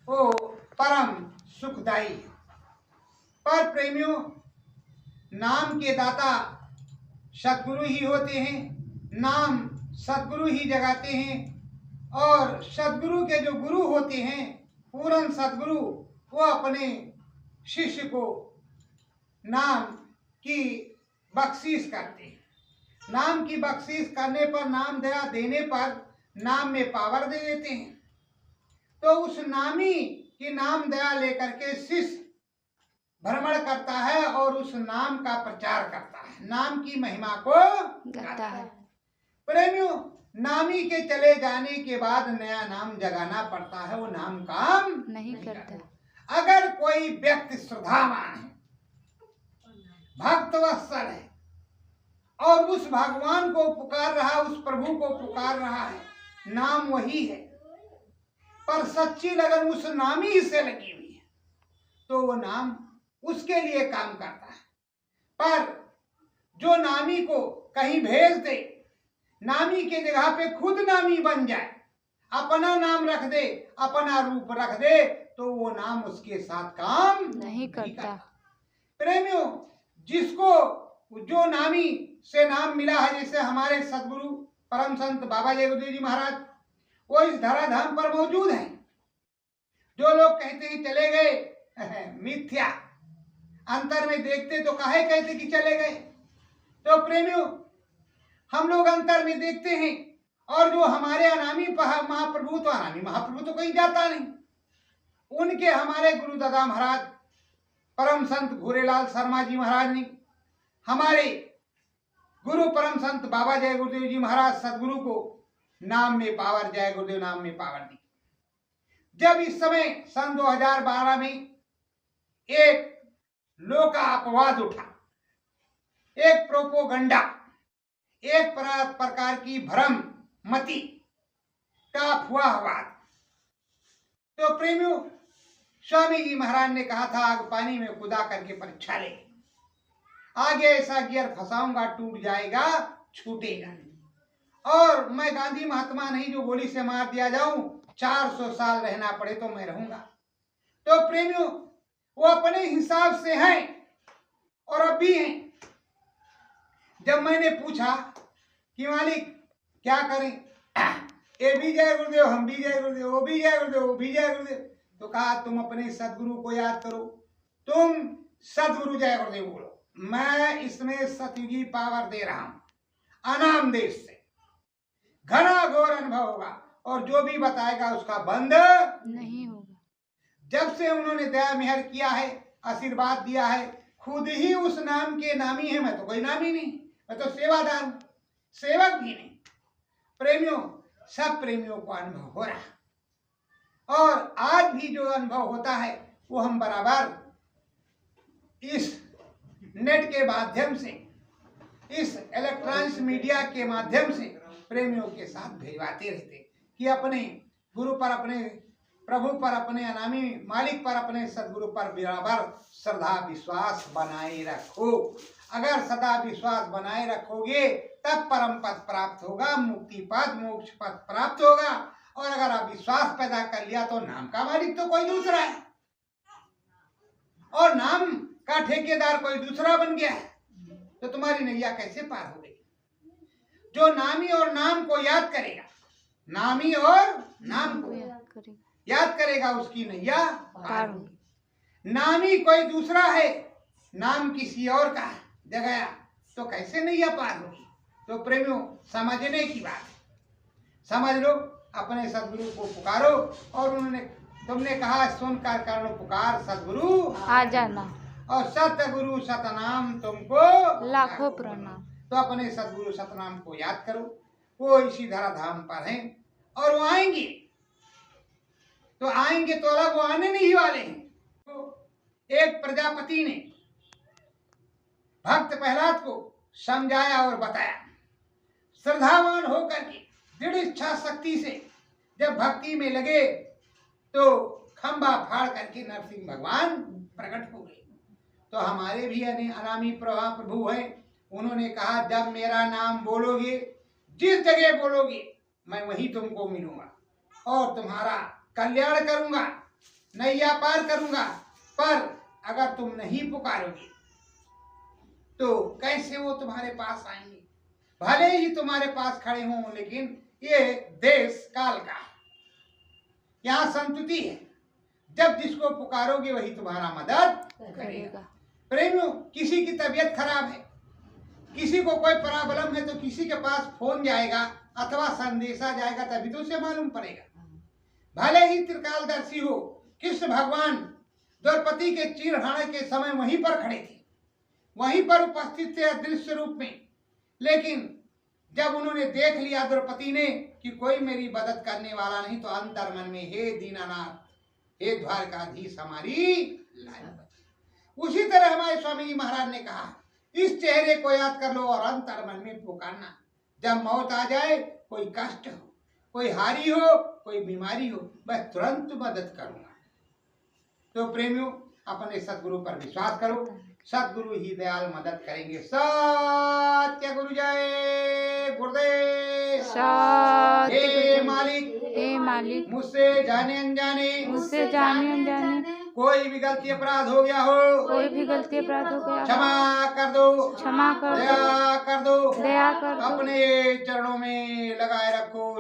वो परम सुखदायी है। पर प्रेमियों, नाम के दाता सद्गुरु ही होते हैं, नाम सद्गुरु ही जगाते हैं। और सद्गुरु के जो गुरु होते हैं, पूर्ण सद्गुरु, वो अपने शिष्य को नाम की बख्शीश करते हैं। नाम की बख्शीश करने पर, नाम दया देने पर नाम में पावर दे देते हैं। तो उस नामी की नाम दया लेकर के शिष्य भ्रमण करता है और उस नाम का प्रचार करता है, नाम की महिमा को गाता है। प्रेमियों, नामी के चले जाने के बाद नया नाम जगाना पड़ता है, वो नाम काम नहीं करता। अगर कोई व्यक्ति श्रद्धावान है, भक्तवत्सल है और उस भगवान को पुकार रहा, उस प्रभु को पुकार रहा है, नाम वही है, पर सच्ची लगन उस नामी से लगी हुई है, तो वो नाम उसके लिए काम करता है। पर जो नामी को कहीं भेज दे, नामी के जगह पे खुद नामी बन जाए, अपना नाम रख दे, अपना रूप रख दे, तो वो नाम उसके साथ काम नहीं करता। प्रेमियों, जिसको जो नामी से नाम मिला है, जैसे हमारे सदगुरु परम संत बाबा जय गुरुदेव जी महाराज, वो इस धराधाम पर मौजूद हैं। जो लोग कहते हैं चले गए, मिथ्या। अंतर में देखते तो काहे कहते कि चले गए। तो प्रेमियों, हम लोग अंतर में देखते हैं, और जो हमारे अनामी महाप्रभु, तो अनामी महाप्रभु तो कहीं जाता नहीं। उनके हमारे गुरु दादा महाराज परम संत भूरेलाल शर्मा जी महाराज ने हमारे गुरु परम संत बाबा जय गुरुदेव जी महाराज सदगुरु को नाम में पावर, जय गुरुदेव नाम में पावर दी। जब इस समय सन 2012 में एक लोका अपवाद उठा, एक प्रोपोगंडा, एक प्रकार की भ्रम मति का अफवाहवाद, तो प्रेमियों, स्वामी जी महाराज ने कहा था, आग पानी में कूदा करके परीक्षा ले, आगे ऐसा गियर फंसाऊंगा टूट जाएगा, छूटेगा नहीं। और मैं गांधी महात्मा नहीं जो गोली से मार दिया जाऊं, 400 साल रहना पड़े तो मैं रहूंगा। तो प्रेमियों, वो अपने हिसाब से हैं और अब भी हैं। जब मैंने पूछा कि मालिक क्या करें, ये भी जय गुरुदेव, हम भी जय गुरुदेव, वो भी जय गुरुदेव, वो भी जय गुरुदेव, तो कहा तुम अपने सदगुरु को याद करो, तुम सदगुरु जय गुरुदेव बोलो, मैं इसमें सतयुगी पावर दे रहा हूं। अनाम देश से घना घोर अनुभव होगा और जो भी बताएगा उसका बंद नहीं होगा। जब से उन्होंने दया मेहर किया है, आशीर्वाद दिया है, खुद ही उस नाम के नामी है। मैं तो कोई नामी नहीं, मैं तो सेवादार हूं, सेवक भी नहीं। प्रेमियों, सब प्रेमियों को अनुभव हो रहा है, और आज भी जो अनुभव होता है वो हम बराबर इस नेट के माध्यम से, इस इलेक्ट्रॉनिक्स मीडिया के माध्यम से प्रेमियों के साथ भेजवाते रहते कि अपने गुरु पर, अपने प्रभु पर, अपने अनामी मालिक पर, अपने सदगुरु पर बराबर श्रद्धा विश्वास बनाए रखो। अगर सदा विश्वास बनाए रखोगे तब परम पद प्राप्त होगा, मुक्ति पद, मोक्ष पद प्राप्त होगा। और अगर आप विश्वास पैदा कर लिया तो नाम का मालिक तो कोई दूसरा है, और नाम का ठेकेदार कोई दूसरा बन गया है, तो तुम्हारी नैया कैसे पार हो गई। जो नामी और नाम को याद करेगा, नामी और नाम को याद करेगा, उसकी नैया पार होगी। नामी कोई दूसरा है, नाम किसी और का है जगह, तो कैसे नैया पार होगी। तो प्रेमियों, समझने की बात है, समझ लो, अपने सदगुरु को पुकारो। और तुमने कहा सुन कर कर्ण पुकार, सदगुरु आ जाना, और सतगुरु सतनाम तुमको लाखों प्रणाम। तो अपने सदगुरु सतनाम को याद करो, वो इसी धराधाम पर हैं और वो आएंगे, तो आएंगे तो अलग, वो आने नहीं वाले हैं। तो एक प्रजापति ने भक्त प्रहलाद को समझाया और बताया, श्रद्धावान होकर के दृढ़ इच्छा शक्ति से जब भक्ति में लगे तो खंबा फाड़ करके नरसिंह भगवान प्रकट हो गए। तो हमारे भी अनामी प्रभु हैं, उन्होंने कहा जब मेरा नाम बोलोगे, जिस जगह बोलोगे, मैं वहीं तुमको मिलूंगा और तुम्हारा कल्याण करूंगा। नैया पार करूंगा, पर अगर तुम नहीं पुकारोगे तो कैसे वो तुम्हारे पास आएंगे? भले ही तुम्हारे पास खड़े हों, लेकिन ये देश काल का है, यहाँ संतुति है। जब जिसको पुकारोगे वही तुम्हारा मदद करेगा। प्रेमियों, किसी की तबीयत खराब है, किसी को कोई प्रॉब्लम है, तो किसी के पास फोन जाएगा अथवा संदेशा जाएगा, तभी तो उसे मालूम पड़ेगा। भले ही त्रिकालदर्शी हो, कृष्ण भगवान द्रौपदी के चीरहरण के समय वहीं पर खड़े थे, वहीं पर उपस्थित थे अदृश्य रूप में, लेकिन जब उन्होंने देख लिया द्रौपदी ने कि कोई मेरी मदद करने वाला नहीं, तो अंतर मन में हे दीनानाथ, हे द्वारकाधीश, हमारी लाइन बची। उसी तरह हमारे स्वामी जी महाराज ने कहा, इस चेहरे को याद कर लो और अंतर मन में पुकारना। जब मौत आ जाए, कोई कष्ट हो, कोई हारी हो, कोई बीमारी हो, मैं तुरंत मदद करूंगा। तो प्रेमियों, अपने सदगुरु पर विश्वास करो, सदगुरु ही दयाल मदद करेंगे। सत्य गुरु जय गुरुदेव। हे मालिक, मुझसे जाने अनजाने कोई भी गलती अपराध हो गया हो, क्षमा कर दो, दया कर दो, अपने चरणों में लगाए रखो।